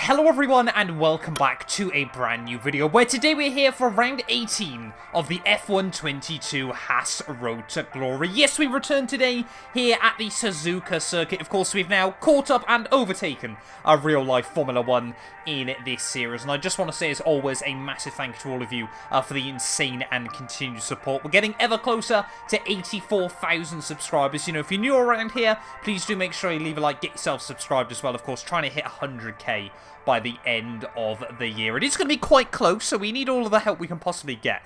Hello everyone and welcome back to a brand new video where today we're here for round 18 of the F1 22 Haas Road to Glory. Yes, we return today here at the Suzuka circuit. Of course, we've now caught up and overtaken a real-life Formula 1 in this series. And I just want to say, as always, a massive thank you to all of you for the insane and continued support. We're getting ever closer to 84,000 subscribers. You know, if you're new around here, please do make sure you leave a like, get yourself subscribed as well. Of course, trying to hit 100k by the end of the year. It is going to be quite close, so we need all of the help we can possibly get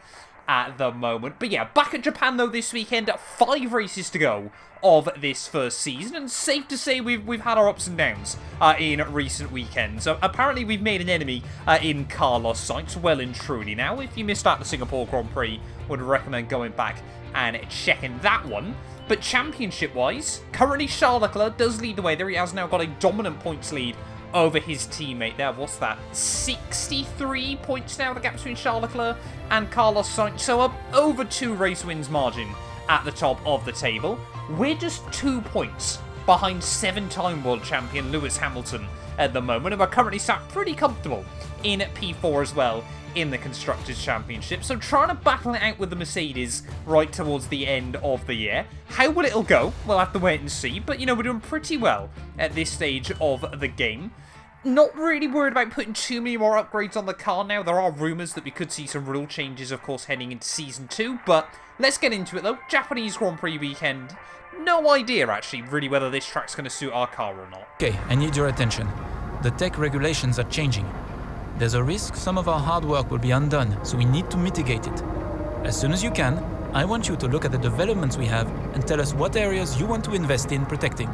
at the moment. But yeah, back at Japan though this weekend, 5 races to go of this first season, and safe to say we've had our ups and downs in recent weekends. So apparently we've made an enemy in Carlos Sainz, well and truly. Now, if you missed out the Singapore Grand Prix, would recommend going back and checking that one. But championship-wise, currently Charles Leclerc does lead the way there. He has now got a dominant points lead over his teammate there. What's that? 63 points now, the gap between Charles Leclerc and Carlos Sainz. So over 2 race wins margin at the top of the table. We're just 2 points behind 7-time world champion Lewis Hamilton at the moment, and we're currently sat pretty comfortable in P4 as well in the Constructors' Championship. So trying to battle it out with the Mercedes right towards the end of the year. How will it all go? We'll have to wait and see. But, you know, we're doing pretty well at this stage of the game. Not really worried about putting too many more upgrades on the car now. There are rumours that we could see some rule changes, of course, heading into Season 2. But let's get into it, though. Japanese Grand Prix weekend. No idea, actually, really, whether this track's going to suit our car or not. Okay, I need your attention. The tech regulations are changing. There's a risk some of our hard work will be undone, so we need to mitigate it. As soon as you can, I want you to look at the developments we have and tell us what areas you want to invest in protecting.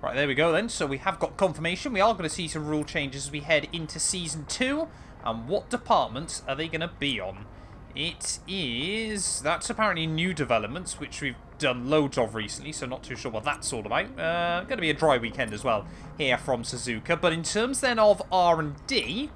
Right, there we go then. So we have got confirmation. We are going to see some rule changes as we head into Season 2. And what departments are they going to be on? It is... That's apparently new developments, which we've done loads of recently, so not too sure what that's all about. Going to be a dry weekend as well here from Suzuka. But in terms then of R&D...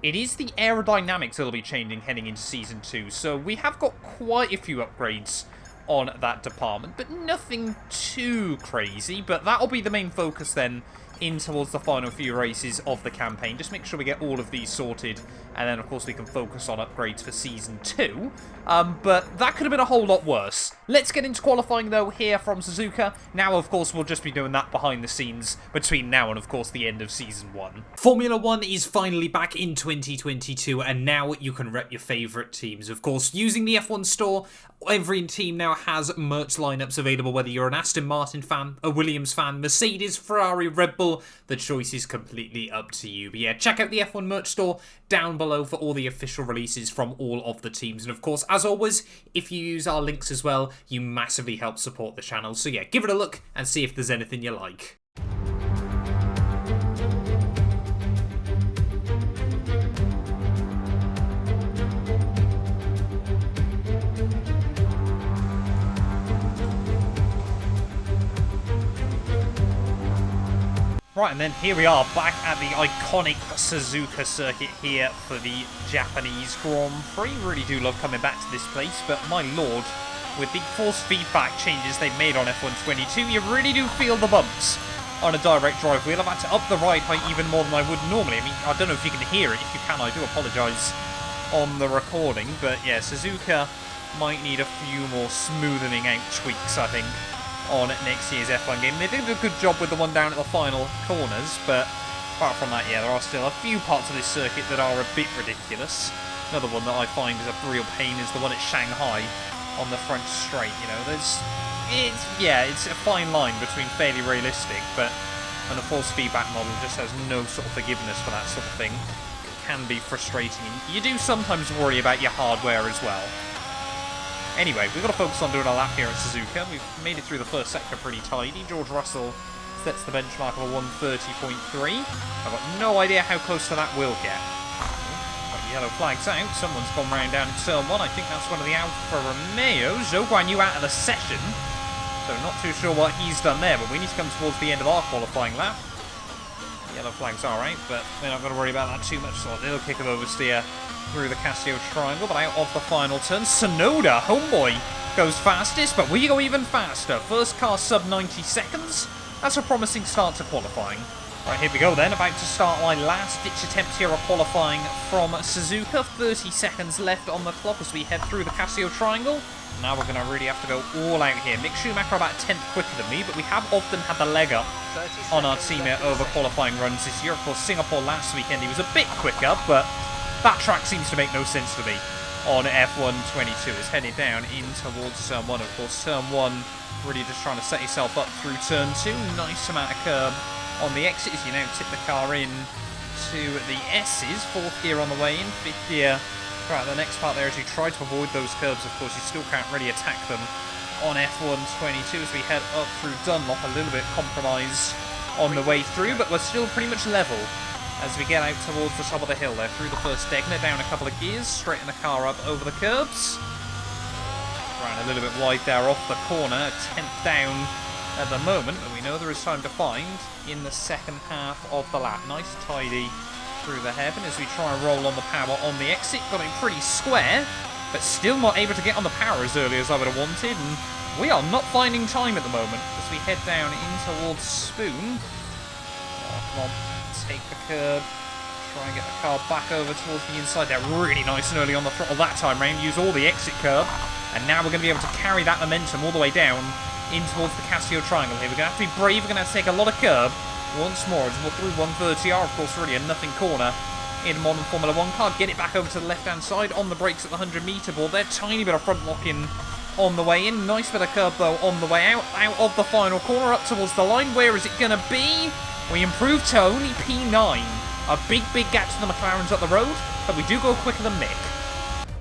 It is the aerodynamics that will be changing heading into Season 2, so we have got quite a few upgrades on that department, but nothing too crazy. But that'll be the main focus then in towards the final few races of the campaign. Just make sure we get all of these sorted, and then of course we can focus on upgrades for Season 2. But that could have been a whole lot worse. Let's get into qualifying though here from Suzuka. Now of course we'll just be doing that behind the scenes between now and of course the end of Season 1. Formula 1 is finally back in 2022, and now you can rep your favourite teams. Of course, using the F1 store, every team now has merch lineups available, whether you're an Aston Martin fan, a Williams fan, Mercedes, Ferrari, Red Bull. The choice is completely up to you. But yeah, check out the F1 merch store down below for all the official releases from all of the teams. And of course, as always, if you use our links as well, you massively help support the channel. So yeah, give it a look and see if there's anything you like. Right, and then here we are back at the iconic Suzuka circuit here for the Japanese Grand Prix. Really do love coming back to this place, but my lord, with the force feedback changes they've made on F1 22, you really do feel the bumps on a direct drive wheel. I've had to up the ride height even more than I would normally. I mean, I don't know if you can hear it. If you can, I do apologise on the recording. But yeah, Suzuka might need a few more smoothing out tweaks, I think, on next year's F1 game. They did a good job with the one down at the final corners, but apart from that, yeah, there are still a few parts of this circuit that are a bit ridiculous. Another one that I find is a real pain is the one at Shanghai on the front straight. You know, it's a fine line between fairly realistic, but when the force feedback model just has no sort of forgiveness for that sort of thing, it can be frustrating. You do sometimes worry about your hardware as well. Anyway, we've got to focus on doing a lap here at Suzuka. We've made it through the first sector pretty tidy. George Russell sets the benchmark of a 130.3. I've got no idea how close to that we'll get. Got yellow flags out. Someone's gone round down in turn 1. I think that's one of the Alfa Romeos. Zhou Guanyu out of the session. So not too sure what he's done there, but we need to come towards the end of our qualifying lap. Yellow flags are out, but we're not going to worry about that too much. So a little kick of oversteer through the Casio triangle, but out of the final turn. Sonoda, homeboy, goes fastest, but we go even faster. First car sub 90 seconds. That's a promising start to qualifying. Right, here we go then, about to start my last ditch attempt here of qualifying from Suzuka. 30 seconds left on the clock as we head through the Casio Triangle. Now we're going to really have to go all out here. Mick Schumacher about 10th quicker than me, but we have often had the leg up on our team here over qualifying runs this year. Of course, Singapore last weekend he was a bit quicker, but that track seems to make no sense to me on F1 22. It's headed down in towards Turn 1. Of course, Turn 1 really just trying to set yourself up through Turn 2. Nice amount of curb on the exit as you now tip the car in to the S's. 4th gear on the way in, 5th gear throughout the next part there as you try to avoid those curbs. Of course, you still can't really attack them on F1 22 as we head up through Dunlop. A little bit compromised on the way through, but we're still pretty much level as we get out towards the top of the hill there. Through the first Degner, down a couple of gears, straighten the car up over the curbs. Ran a little bit wide there off the corner, 10th down at the moment, but we know there is time to find in the second half of the lap. Nice tidy through the hairpin as we try and roll on the power on the exit. Got it pretty square, but still not able to get on the power as early as I would have wanted, and we are not finding time at the moment as we head down in towards Spoon. Oh, come on, take the curb, try and get the car back over towards the inside there. Really nice and early on the throttle that time round, use all the exit curb, and now we're going to be able to carry that momentum all the way down in towards the Casio Triangle here. We're going to have to be brave, we're going to have to take a lot of curb once more as we're through 130R. Of course, really a nothing corner in modern Formula 1 car. Get it back over to the left-hand side on the brakes at the 100-metre board there. Tiny bit of front locking on the way in. Nice bit of curb, though, on the way out. Out of the final corner, up towards the line. Where is it going to be? We improved to only P9. A big, big gap to the McLarens up the road, but we do go quicker than Mick.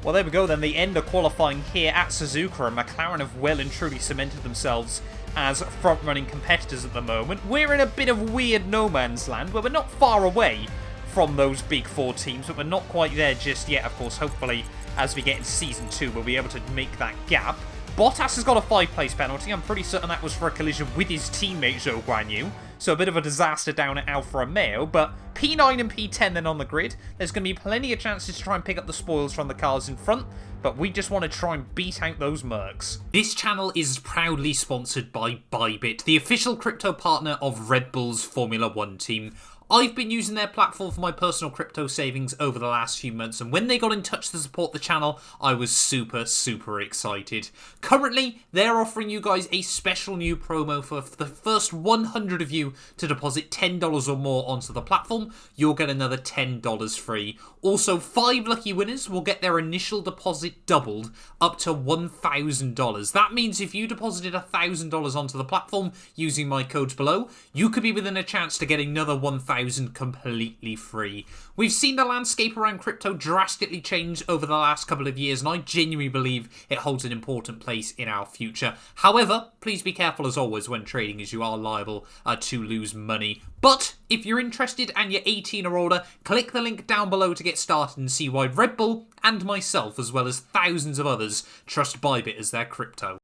Well, there we go then, the end of qualifying here at Suzuka, and McLaren have well and truly cemented themselves as front-running competitors at the moment. We're in a bit of weird no man's land where we're not far away from those big four teams, but we're not quite there just yet. Of course, hopefully, as we get into Season 2, we'll be able to make that gap. Bottas has got a 5-place penalty. I'm pretty certain that was for a collision with his teammate, Zhou Guanyu. So a bit of a disaster down at Alfa Romeo, but P9 and P10 then on the grid. There's going to be plenty of chances to try and pick up the spoils from the cars in front, but we just want to try and beat out those Mercs. This channel is proudly sponsored by Bybit, the official crypto partner of Red Bull's Formula 1 team. I've been using their platform for my personal crypto savings over the last few months, and when they got in touch to support the channel, I was super excited. Currently, they're offering you guys a special new promo for the first 100 of you to deposit $10 or more onto the platform. You'll get another $10 free. Also, 5 lucky winners will get their initial deposit doubled up to $1,000. That means if you deposited $1,000 onto the platform using my codes below, you could be within a chance to get another $1,000 completely free. We've seen the landscape around crypto drastically change over the last couple of years, and I genuinely believe it holds an important place in our future. However, please be careful as always when trading, as you are liable to lose money. But if you're interested and you're 18 or older, click the link down below to get started and see why Red Bull and myself, as well as thousands of others, trust Bybit as their crypto.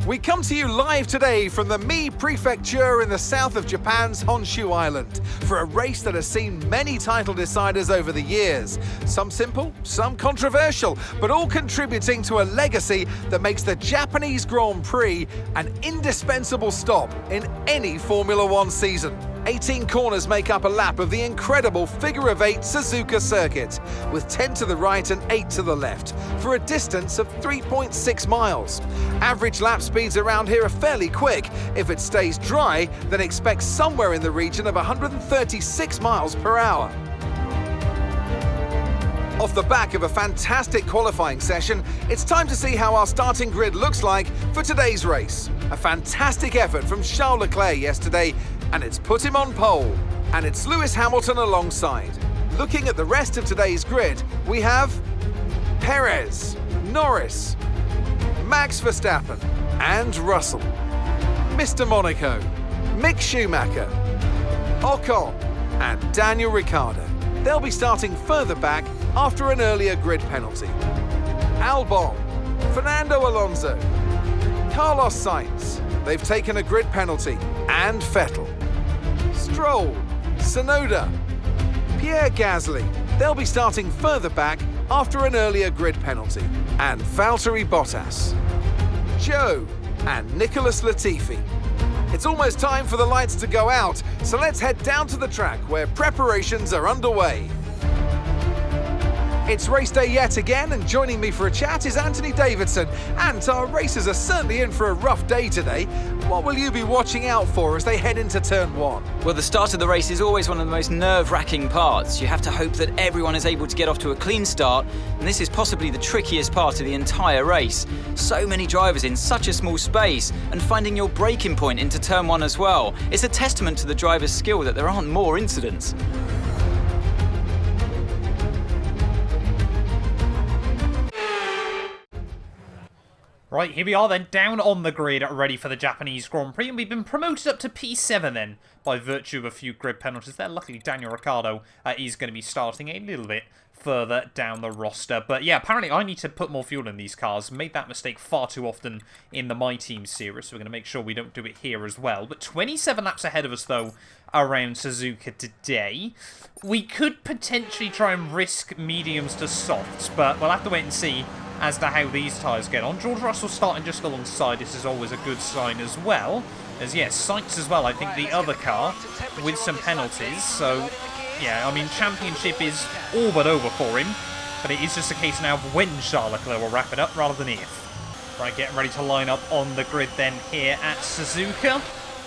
We come to you live today from the Mie Prefecture in the south of Japan's Honshu Island for a race that has seen many title deciders over the years. Some simple, some controversial, but all contributing to a legacy that makes the Japanese Grand Prix an indispensable stop in any Formula 1 season. 18 corners make up a lap of the incredible figure-of-8 Suzuka circuit, with 10 to the right and 8 to the left, for a distance of 3.6 miles. Average lap speeds around here are fairly quick. If it stays dry, then expect somewhere in the region of 136 miles per hour. Off the back of a fantastic qualifying session, it's time to see how our starting grid looks like for today's race. A fantastic effort from Charles Leclerc yesterday, and it's put him on pole. And it's Lewis Hamilton alongside. Looking at the rest of today's grid, we have Perez, Norris, Max Verstappen, and Russell. Mr. Monaco, Mick Schumacher, Ocon, and Daniel Ricciardo. They'll be starting further back after an earlier grid penalty. Albon, Fernando Alonso, Carlos Sainz, they've taken a grid penalty, and Vettel. Stroll, Tsunoda, Pierre Gasly, they'll be starting further back after an earlier grid penalty, and Valtteri Bottas. Joe and Nicholas Latifi. It's almost time for the lights to go out, so let's head down to the track where preparations are underway. It's race day yet again, and joining me for a chat is Anthony Davidson. And our racers are certainly in for a rough day today. What will you be watching out for as they head into turn 1? Well, the start of the race is always one of the most nerve-wracking parts. You have to hope that everyone is able to get off to a clean start, and this is possibly the trickiest part of the entire race. So many drivers in such a small space, and finding your braking point into turn 1 as well. It's a testament to the driver's skill that there aren't more incidents. Right, here we are then, down on the grid, ready for the Japanese Grand Prix, and we've been promoted up to P7 then, by virtue of a few grid penalties there. Luckily, Daniel Ricciardo is going to be starting a little bit further down the roster. But yeah, apparently I need to put more fuel in these cars. Made that mistake far too often in the My Team series, so we're going to make sure we don't do it here as well. But 27 laps ahead of us, though, around Suzuka today. We could potentially try and risk mediums to softs, but we'll have to wait and see as to how these tyres get on. George Russell starting just alongside. This is always a good sign as well. As, yes, Sykes as well, I think, the other car, with some penalties. So, yeah, I mean, championship is all but over for him. But it is just a case now of when Charles Leclerc will wrap it up, rather than if. Right, getting ready to line up on the grid then here at Suzuka.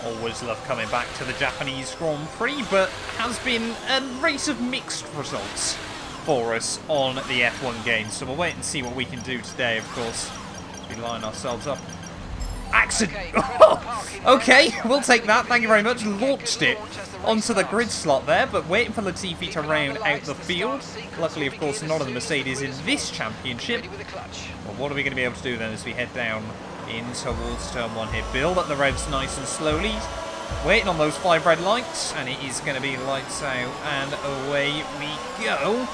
Always love coming back to the Japanese Grand Prix, but has been a race of mixed results for us on the F1 game. So we'll wait and see what we can do today, of course. We line ourselves up. Accident! Okay, we'll take that. Thank you very much. Launched it onto the grid slot there, but waiting for Latifi to round out the field. Luckily, of course, none of the Mercedes in this championship. Well, what are we going to be able to do then as we head down in towards turn 1 here? Build up the revs nice and slowly. Waiting on those 5 red lights, and it is going to be lights out, and away we go.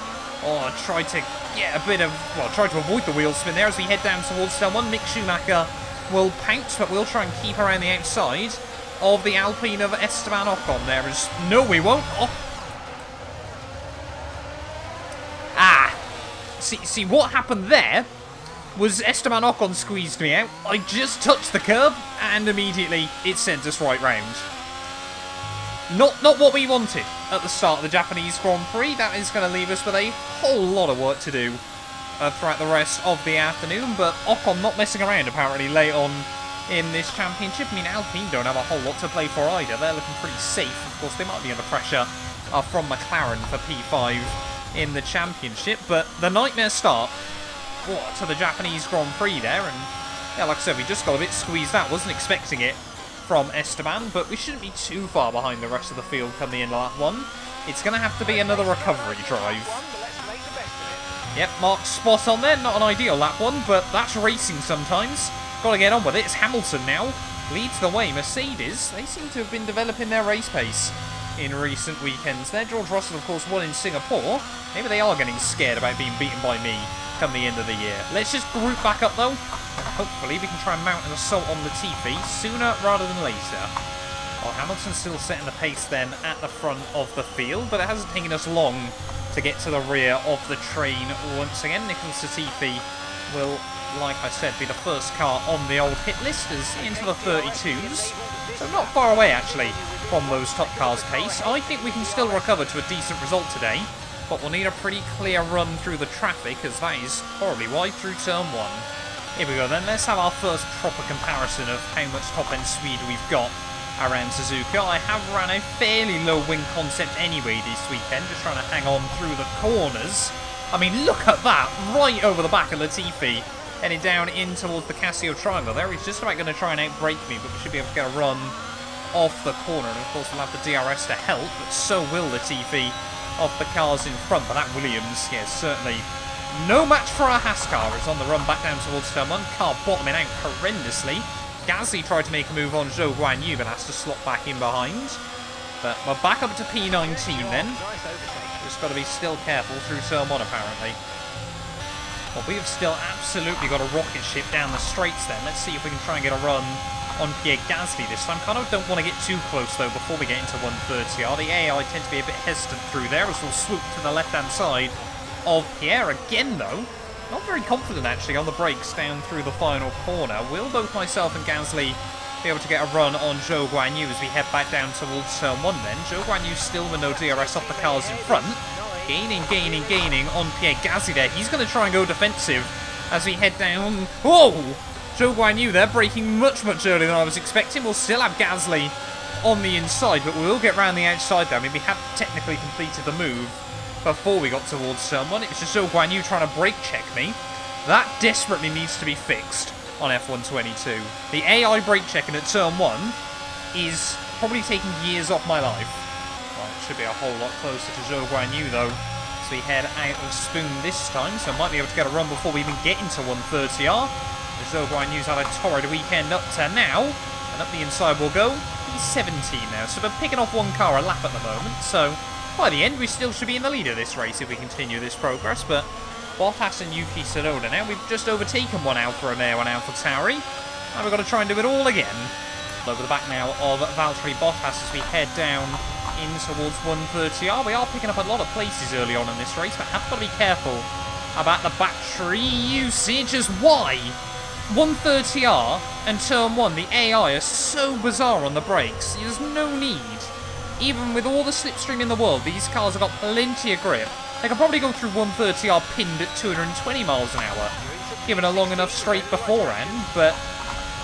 Oh, try to get a bit of, well, try to avoid the wheel spin there as we head down towards turn 1. Mick Schumacher will pounce, but we'll try and keep around the outside of the Alpine of Esteban Ocon there. As, no, we won't. Oh. See, what happened there was Esteban Ocon squeezed me out. I just touched the curb, and immediately it sent us right round. Not what we wanted at the start of the Japanese Grand Prix. That is going to leave us with a whole lot of work to do throughout the rest of the afternoon. But Ocon not messing around apparently late on in this championship. I mean, Alpine don't have a whole lot to play for either. They're looking pretty safe. Of course, they might be under pressure from McLaren for P5 in the championship. But the nightmare start to the Japanese Grand Prix there. And yeah, like I said, we just got a bit squeezed out. Wasn't expecting it from Esteban, but we shouldn't be too far behind the rest of the field come the end of lap 1. It's going to have to be another recovery drive. Yep, Mark's spot on there. Not an ideal lap 1, but that's racing sometimes. Got to get on with it. It's Hamilton now. Leads the way. Mercedes, they seem to have been developing their race pace in recent weekends there. George Russell, of course, won in Singapore. Maybe they are getting scared about being beaten by me come the end of the year. Let's just group back up, though. Hopefully we can try and mount an assault on Latifi sooner rather than later. Well, Hamilton's still setting the pace then at the front of the field, but it hasn't taken us long to get to the rear of the train once again. Nicholas Latifi will, like I said, be the first car on the old hit list as into the 32s. So not far away, actually, from those top cars' pace. I think we can still recover to a decent result today, but we'll need a pretty clear run through the traffic, as that is horribly wide through turn 1. Here we go then, let's have our first proper comparison of how much top-end speed we've got around Suzuka. I have ran a fairly low wing concept anyway this weekend, just trying to hang on through the corners. I mean, look at that, right over the back of Latifi, heading down in towards the Casio Triangle there. He's just about going to try and outbrake me, but we should be able to get a run off the corner. And of course we'll have the DRS to help, but so will Latifi off the cars in front. But that Williams, yeah, certainly no match for our Haas car. It's on the run back down towards turn 1. Car bottoming out horrendously. Gasly tried to make a move on Zhou Guanyu, but has to slot back in behind. But we're back up to P19 then. Just got to be still careful through turn 1 apparently. Well, we have still absolutely got a rocket ship down the straights then. Let's see if we can try and get a run on Pierre Gasly this time. Kind of don't want to get too close though before we get into 130R. The AI tend to be a bit hesitant through there as we'll swoop to the left-hand side of Pierre again though. Not very confident actually on the brakes down through the final corner. Will both myself and Gasly be able to get a run on Zhou Guanyu as we head back down towards turn 1 then. Zhou Guanyu still with no DRS off the cars in front. Gaining on Pierre Gasly there. He's going to try and go defensive as we head down. Whoa! Zhou Guanyu there, braking much earlier than I was expecting. We'll still have Gasly on the inside, but we will get round the outside there. I mean, we have technically completed the move before we got towards turn 1. It was just Zhou Guanyu trying to brake check me. That desperately needs to be fixed on F122. The AI brake checking at turn 1 is probably taking years off my life. Well, it should be a whole lot closer to Zhou Guanyu though, as we head out of Spoon this time, so might be able to get a run before we even get into 130R. Zhou Guanyu's had a torrid weekend up to now, and up the inside we'll go. He's 17 now, so we're picking off one car a lap at the moment, so by the end we still should be in the lead of this race if we continue this progress, but Bottas and Yuki Tsunoda now, we've just overtaken one Alfa Romeo and Alfa Tauri, and we've got to try and do it all again. Over the back now of Valtteri Bottas as we head down in towards 130R. We are picking up a lot of places early on in this race, but have got to be careful about the battery usage as why 130R and turn 1, the AI are so bizarre on the brakes. There's no need. Even with all the slipstream in the world, these cars have got plenty of grip. They can probably go through 130R pinned at 220 miles an hour, given a long enough straight beforehand, but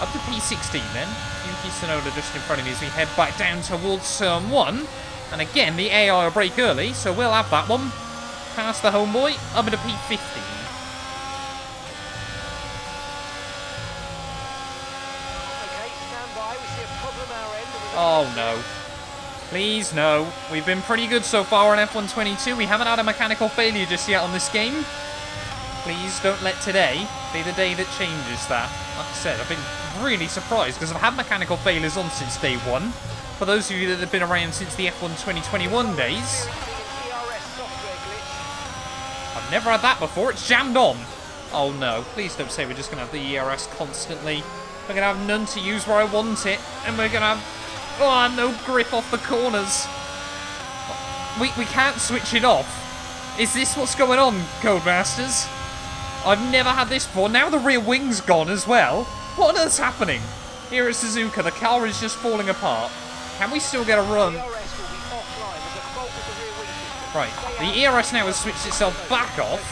up to P16 then. Yuki Tsunoda just in front of me as we head back down towards turn 1. And again, the AI will brake early, so we'll have that one. Past the homeboy, up into P15. Oh no. Please no. We've been pretty good so far on F122. We haven't had a mechanical failure just yet on this game. Please don't let today be the day that changes that. Like I said, I've been really surprised because I've had mechanical failures on since day 1. For those of you that have been around since the F1 2021 days, I've never had that before. It's jammed on. Oh no, please don't say we're just going to have the ERS constantly. We're going to have none to use where I want it, and we're going to have no grip off the corners. We can't switch it off. Is this what's going on, Codemasters? I've never had this before. Now the rear wing's gone as well. What on earth's happening? Here at Suzuka, the car is just falling apart. Can we still get a run? Right, the ERS now has switched itself back off.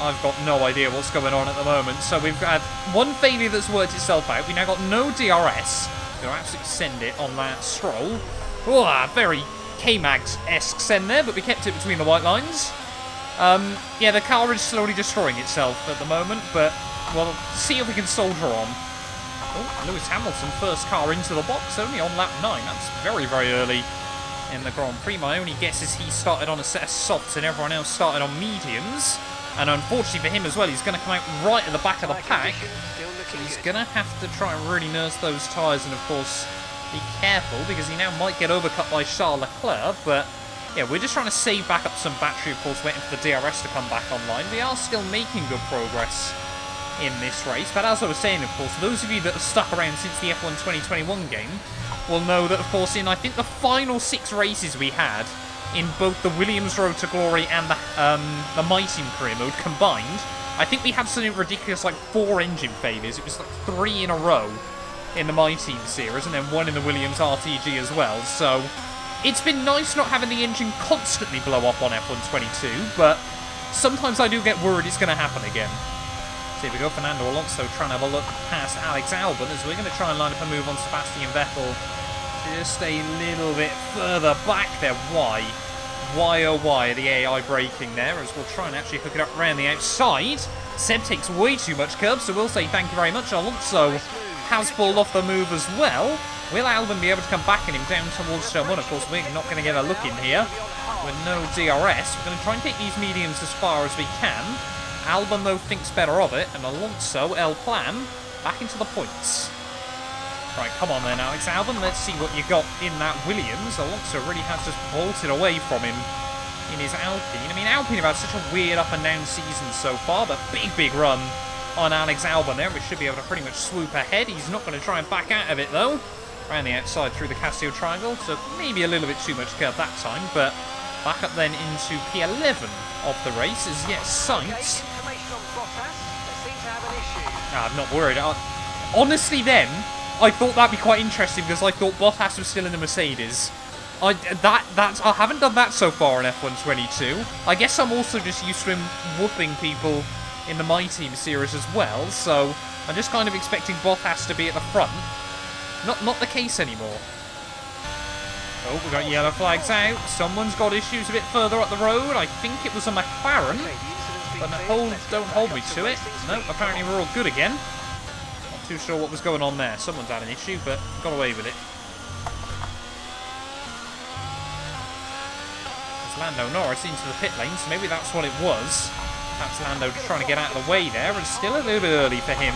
I've got no idea what's going on at the moment. So we've had one failure that's worked itself out. We now got no DRS. We'll absolutely send it on that Stroll. Oh, very K-Mags-esque send there, but we kept it between the white lines. Yeah, the car is slowly destroying itself at the moment, but we'll see if we can soldier on. Oh, Lewis Hamilton, first car into the box, only on lap 9. That's very early in the Grand Prix. My only guess is he started on a set of softs and everyone else started on mediums. And unfortunately for him as well, he's going to come out right at the back of the pack. So he's going to have to try and really nurse those tyres and, of course, be careful because he now might get overcut by Charles Leclerc. But, yeah, we're just trying to save back up some battery, of course, waiting for the DRS to come back online. We are still making good progress in this race. But as I was saying, of course, those of you that have stuck around since the F1 2021 game will know that, of course, in, I think, the final 6 races we had, in both the Williams Road to Glory and the My Team Career Mode combined, I think we had something ridiculous like 4 engine failures. It was like 3 in a row in the My Team series, and then 1 in the Williams RTG as well. So it's been nice not having the engine constantly blow up on F122, but sometimes I do get worried it's going to happen again. So here we go, Fernando Alonso trying to have a look past Alex Albon as we're going to try and line up a move on Sebastian Vettel. Just a little bit further back there. Why? Why, oh why, the AI braking there as we'll try and actually hook it up around the outside. Seb takes way too much curb, so we'll say thank you very much. Alonso has pulled off the move as well. Will Albon be able to come back in him down towards turn 1? Of course, we're not going to get a look in here with no DRS. We're going to try and take these mediums as far as we can. Albon, though, thinks better of it, and Alonso, El Plan, back into the points. Right, come on then, Alex Albon. Let's see what you got in that Williams. Alonso really has just bolted away from him in his Alpine. I mean, Alpine have had such a weird up-and-down season so far, but big run on Alex Albon there. We should be able to pretty much swoop ahead. He's not going to try and back out of it, though. Around the outside through the Castillo Triangle, so maybe a little bit too much curve that time, but back up then into P11 of the race, as yes, Sainz. I'm not worried. Honestly, then, I thought that'd be quite interesting because I thought Bottas was still in the Mercedes. I haven't done that so far in F1 22. I guess I'm also just used to him whooping people in the My Team series as well, so I'm just kind of expecting Bottas to be at the front. Not the case anymore. Oh, we got yellow flags out. Someone's got issues a bit further up the road. I think it was a McLaren, but don't hold me to it. No, apparently we're all good again. Not too sure what was going on there. Someone's had an issue, but got away with it. Lando Norris into the pit lane, so maybe that's what it was. Perhaps Lando just trying to get out of the way there, and still a little bit early for him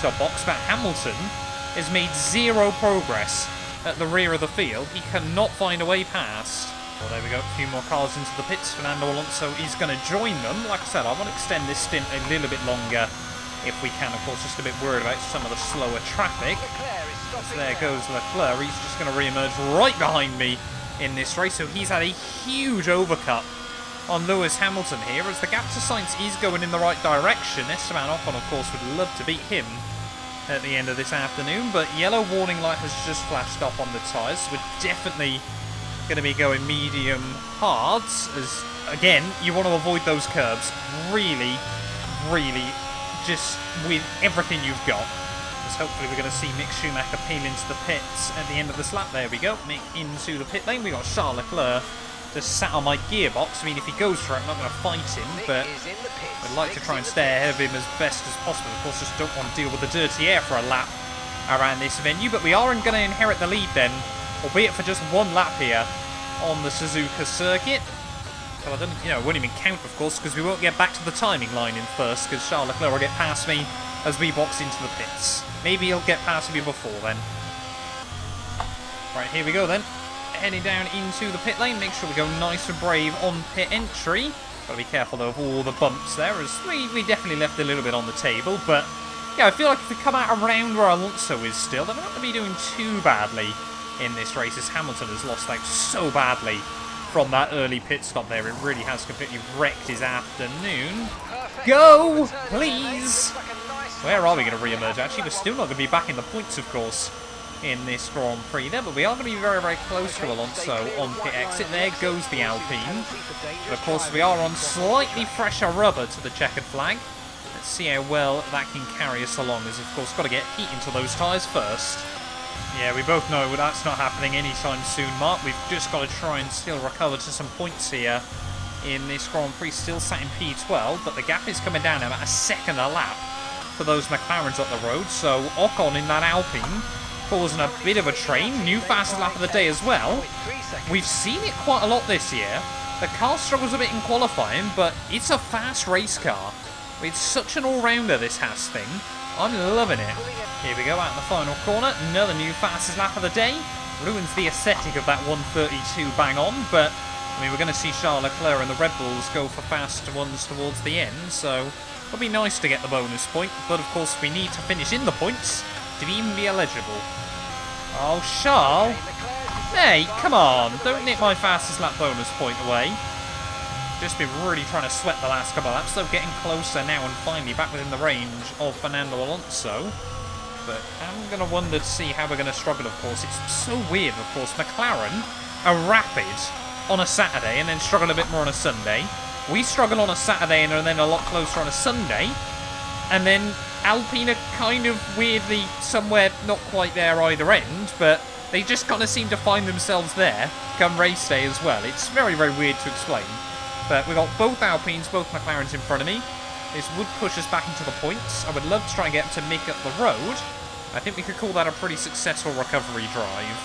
to box. But Hamilton has made zero progress at the rear of the field. He cannot find a way past. Well, there we go, a few more cars into the pits. Fernando Alonso is going to join them. Like I said, I want to extend this stint a little bit longer if we can. Of course, just a bit worried about some of the slower traffic. So there goes Leclerc. He's just going to re-emerge right behind me in this race, so he's had a huge overcut on Lewis Hamilton here, as the gap to Sainz is going in the right direction. Esteban Ocon, of course, would love to beat him at the end of this afternoon, but yellow warning light has just flashed up on the tyres. We're definitely going to be going medium hards, as, again, you want to avoid those curbs. Really, just with everything you've got. Hopefully we're going to see Mick Schumacher peel into the pits at the end of this lap. There we go, Mick into the pit lane. We got Charles Leclerc just sat on my gearbox. I mean, if he goes for it, I'm not going to fight him, but I'd like to try and stay ahead of him as best as possible. Of course, just don't want to deal with the dirty air for a lap around this venue, but we are going to inherit the lead then, albeit for just one lap here on the Suzuka circuit. Well, I don't, it won't even count, of course, because we won't get back to the timing line in first, because Charles Leclerc will get past me as we box into the pits. Maybe he'll get past me before then. Right, here we go then. Heading down into the pit lane. Make sure we go nice and brave on pit entry. Gotta be careful though of all the bumps there, as we definitely left a little bit on the table. But yeah, I feel like if we come out around where Alonso is still, then we're not going to be doing too badly in this race, as Hamilton has lost out so badly from that early pit stop there. It really has completely wrecked his afternoon. Go, please! Where are we going to re-emerge? Actually, we're still not going to be back in the points, of course, in this Grand Prix there, but we are going to be very, very close to Alonso on pit exit. There goes the Alpine. But of course, we are on slightly fresher rubber to the checkered flag. Let's see how well that can carry us along, as of course, got to get heat into those tyres first. Yeah, we both know that's not happening anytime soon, Mark. We've just got to try and still recover to some points here in this Grand Prix. Still sat in P12, but the gap is coming down about a second a lap for those McLarens up the road. So Ocon in that Alpine causing a bit of a train. New fastest lap of the day as well. We've seen it quite a lot this year. The car struggles a bit in qualifying, but it's a fast race car. It's such an all-rounder, this Haas thing. I'm loving it. Here we go, out in the final corner. Another new fastest lap of the day. Ruins the aesthetic of that 132 bang on, but I mean, we're going to see Charles Leclerc and the Red Bulls go for faster ones towards the end, so it'll be nice to get the bonus point, but of course we need to finish in the points to even be eligible. Oh, Charles! Hey, come on! Don't nick my fastest lap bonus point away. Just been really trying to sweat the last couple of laps, though getting closer now and finally back within the range of Fernando Alonso. But I'm going to wonder to see how we're going to struggle, of course. It's so weird, of course. McLaren are rapid on a Saturday and then struggle a bit more on a Sunday. We struggle on a Saturday and are then a lot closer on a Sunday. And then Alpine are kind of weirdly somewhere not quite there either end, but they just kind of seem to find themselves there come race day as well. It's very, very weird to explain. But we've got both Alpines, both McLarens in front of me. This would push us back into the points. I would love to try and get to Mick up the road. I think we could call that a pretty successful recovery drive.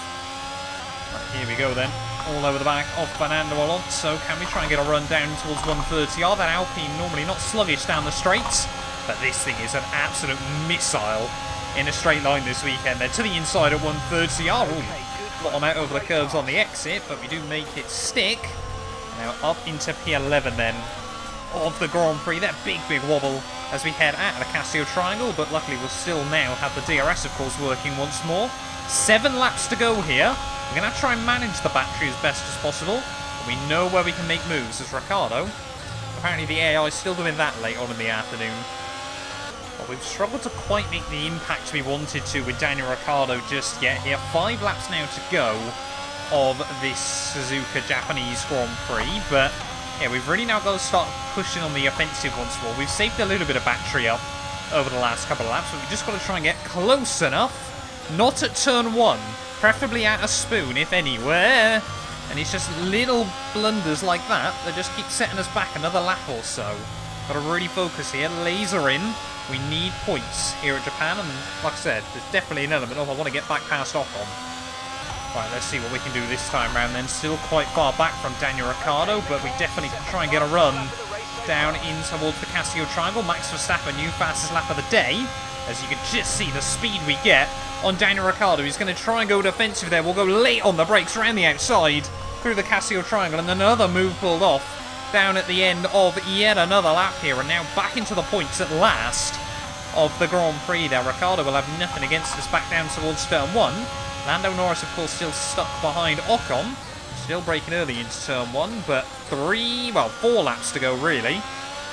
Right, here we go then. All over the back of Fernando Alonso. Can we try and get a run down towards 130? That Alpine normally not sluggish down the straights, but this thing is an absolute missile in a straight line this weekend. They're to the inside at 130. Bottom out over the curves on the exit, but we do make it stick. Now up into P11 then of the Grand Prix. That big wobble as we head out of the Castillo Triangle, but luckily we'll still now have the DRS, of course, working once more. 7 laps to go here. We're going to try and manage the battery as best as possible, but we know where we can make moves as Ricciardo. Apparently the AI is still doing that late on in the afternoon. But we've struggled to quite make the impact we wanted to with Daniel Ricciardo just yet here. 5 laps now to go of this Suzuka Japanese Grand Prix, but yeah, we've really now got to start pushing on the offensive once more. We've saved a little bit of battery up over the last couple of laps, but we've just got to try and get close enough, not at turn 1, preferably at a spoon, if anywhere. And it's just little blunders like that that just keep setting us back another lap or so. Got to really focus here, laser in. We need points here at Japan, and like I said, there's definitely an element of I want to get back past Ocon. Right, let's see what we can do this time round then. Still quite far back from Daniel Ricciardo, but we definitely can try and get a run down in towards the Casio Triangle. Max Verstappen, new fastest lap of the day. As you can just see the speed we get on Daniel Ricciardo. He's going to try and go defensive there. We'll go late on the brakes around the outside through the Casio Triangle, and another move pulled off down at the end of yet another lap here, and now back into the points at last of the Grand Prix there. Ricciardo will have nothing against us back down towards turn 1. Lando Norris, of course, still stuck behind Ocon. Still braking early into turn 1, but 4 laps to go, really.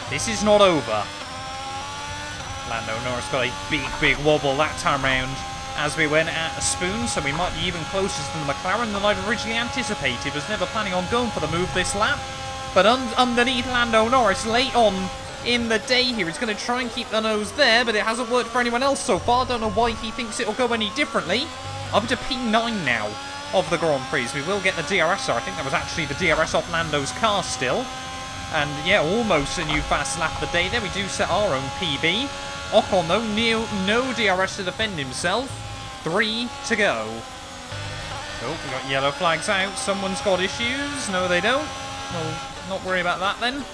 This is not over. Lando Norris got a big wobble that time round as we went at a spoon, so we might be even closer to the McLaren than I'd originally anticipated. Was never planning on going for the move this lap, but underneath Lando Norris late on in the day here, he's going to try and keep the nose there, but it hasn't worked for anyone else so far. Don't know why he thinks it'll go any differently. Up to P9 now of the Grand Prix. We will get the DRS. I think that was actually the DRS off Lando's car still. And yeah, almost a new fast lap of the day there. We do set our own PB. Ocon though, no DRS to defend himself. 3 to go. Oh, we got yellow flags out. Someone's got issues. No, they don't. Well, not worry about that then.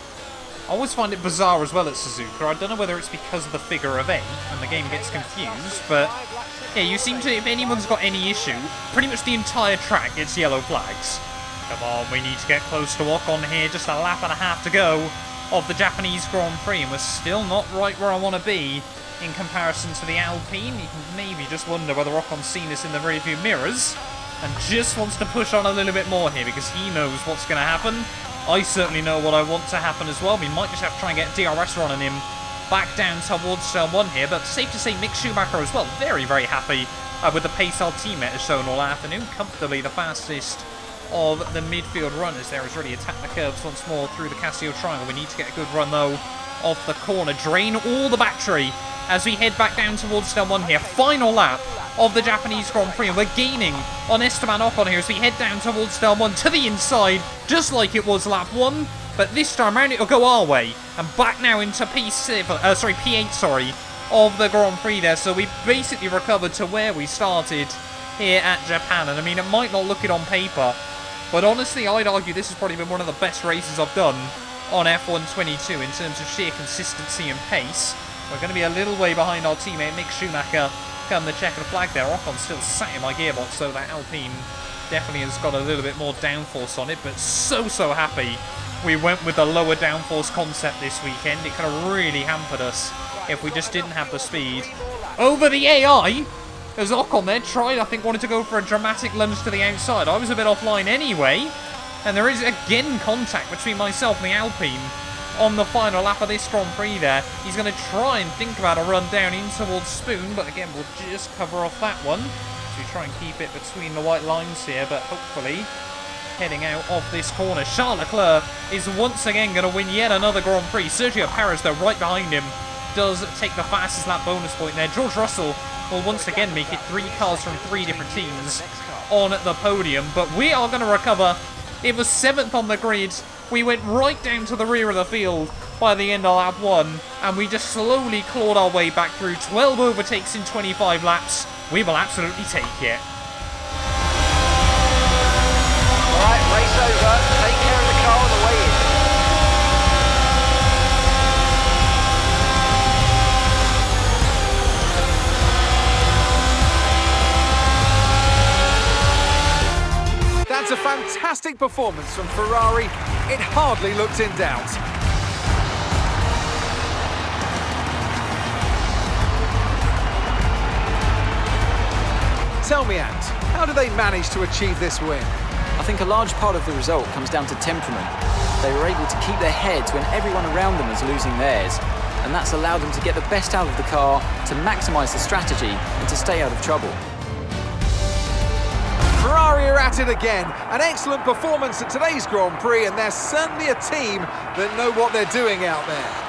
I always find it bizarre as well at Suzuka. I don't know whether it's because of the figure of 8 and the game gets confused, but yeah, you seem to, if anyone's got any issue, pretty much the entire track gets yellow flags. Come on, we need to get close to Ocon here. Just a lap and a half to go of the Japanese Grand Prix, and we're still not right where I want to be in comparison to the Alpine. You can maybe just wonder whether Ocon's seen us in the rearview mirrors and just wants to push on a little bit more here because he knows what's going to happen. I certainly know what I want to happen as well. We might just have to try and get DRS running him back down towards turn 1 here, but safe to say Mick Schumacher as well, very happy with the pace our teammate has shown all afternoon. Comfortably the fastest of the midfield runners there has really attacked the curves once more through the Casio Triangle. We need to get a good run though off the corner, drain all the battery as we head back down towards turn 1 here. Final lap of the Japanese Grand Prix, and we're gaining on Esteban Ocon here as we head down towards turn 1 to the inside, just like it was lap 1, but this time round it'll go our way, and back now into P8 of the Grand Prix there. So we basically recovered to where we started here at Japan, and I mean, it might not look it on paper, but honestly I'd argue this has probably been one of the best races I've done on F1 22 in terms of sheer consistency and pace. We're going to be a little way behind our teammate Mick Schumacher come the checkered flag there. Ocon's still sat in my gearbox, so that Alpine definitely has got a little bit more downforce on it, but so happy we went with the lower downforce concept this weekend. It could have really hampered us if we just didn't have the speed over the AI, as Ocon there tried, I think, wanted to go for a dramatic lunge to the outside. I was a bit offline anyway, and there is again contact between myself and the Alpine on the final lap of this Grand Prix there. He's going to try and think about a run down in towards Spoon, but again, we'll just cover off that one. So we try and keep it between the white lines here, but hopefully heading out of this corner. Charles Leclerc is once again going to win yet another Grand Prix. Sergio Perez, though, right behind him, does take the fastest lap bonus point there. George Russell will once again make it 3 cars from 3 different teams on the podium, but we are going to recover. It was 7th on the grid. We went right down to the rear of the field by the end of lap 1, and we just slowly clawed our way back through. 12 overtakes in 25 laps. We will absolutely take it. Alright, race over. Take care of the car on the way in. That's a fantastic performance from Ferrari. It hardly looked in doubt. Tell me, Ant, how do they manage to achieve this win? I think a large part of the result comes down to temperament. They were able to keep their heads when everyone around them was losing theirs. and that's allowed them to get the best out of the car, to maximise the strategy, and to stay out of trouble. Ferrari are at it again. An excellent performance at today's Grand Prix, and they're certainly a team that know what they're doing out there.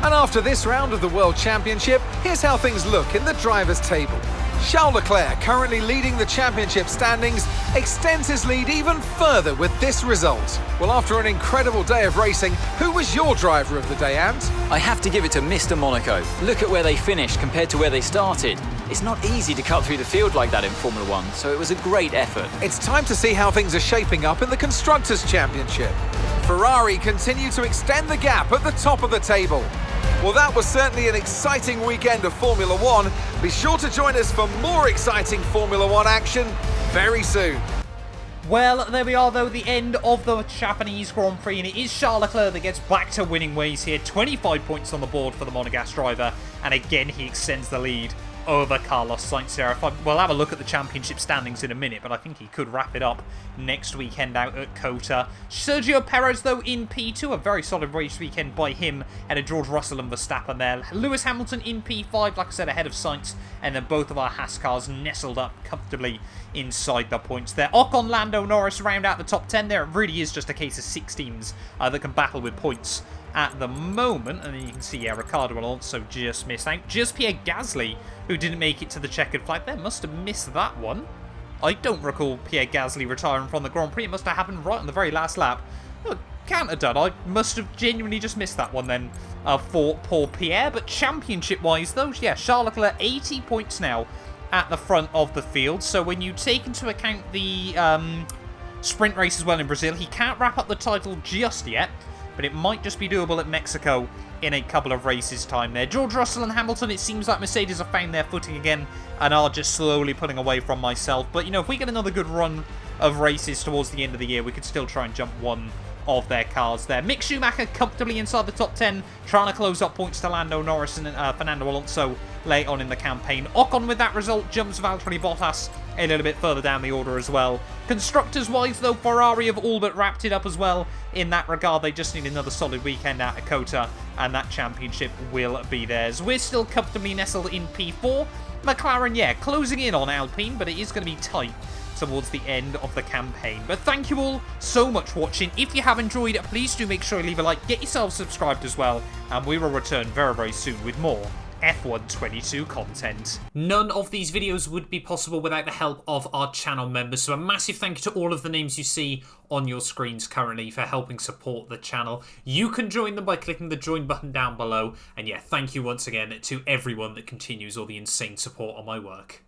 And after this round of the World Championship, here's how things look in the drivers' table. Charles Leclerc, currently leading the championship standings, extends his lead even further with this result. Well, after an incredible day of racing, who was your driver of the day, Ant? I have to give it to Mr. Monaco. Look at where they finished compared to where they started. It's not easy to cut through the field like that in Formula 1, so it was a great effort. It's time to see how things are shaping up in the Constructors' Championship. Ferrari continue to extend the gap at the top of the table. Well, that was certainly an exciting weekend of Formula 1. Be sure to join us for more exciting Formula 1 action very soon. Well, there we are, though, the end of the Japanese Grand Prix, and it is Charles Leclerc that gets back to winning ways here. 25 points on the board for the Monegasque driver, and again, he extends the lead over Carlos Sainz there. We'll have a look at the championship standings in a minute, but I think he could wrap it up next weekend out at COTA. Sergio Perez, though, in P2, a very solid race weekend by him, and a George Russell and Verstappen there. Lewis Hamilton in P5, like I said, ahead of Sainz, and then both of our Haas cars nestled up comfortably inside the points there. Ocon, Lando, Norris round out the top 10 there. It really is just a case of 6 teams that can battle with points at the moment. And then you can see, yeah, Ricciardo Alonso just missed out. Just Pierre Gasly, who didn't make it to the checkered flag there, must have missed that one. I don't recall Pierre Gasly retiring from the Grand Prix. It must have happened right on the very last lap. Oh, can't have done. I must have genuinely just missed that one then for poor Pierre. But championship-wise, though, yeah, Charles Leclerc 80 points now at the front of the field. So when you take into account the sprint race as well in Brazil, he can't wrap up the title just yet, but it might just be doable at Mexico in a couple of races' time there. George Russell and Hamilton, it seems like Mercedes have found their footing again and are just slowly pulling away from myself. But, you know, if we get another good run of races towards the end of the year, we could still try and jump one of their cars there. Mick Schumacher comfortably inside the top 10, trying to close up points to Lando Norris and Fernando Alonso late on in the campaign. Ocon, with that result, jumps Valtteri Bottas a little bit further down the order as well. Constructors-wise, though, Ferrari have all but wrapped it up as well. In that regard, they just need another solid weekend out at COTA, and that championship will be theirs. We're still comfortably nestled in P4. McLaren, yeah, closing in on Alpine, but it is going to be tight towards the end of the campaign. But thank you all so much for watching. If you have enjoyed it, please do make sure you leave a like, get yourselves subscribed as well, and we will return very, very soon with more F1 22 content. None of these videos would be possible without the help of our channel members, so a massive thank you to all of the names you see on your screens currently for helping support the channel. You can join them by clicking the join button down below, and yeah, thank you once again to everyone that continues all the insane support on my work.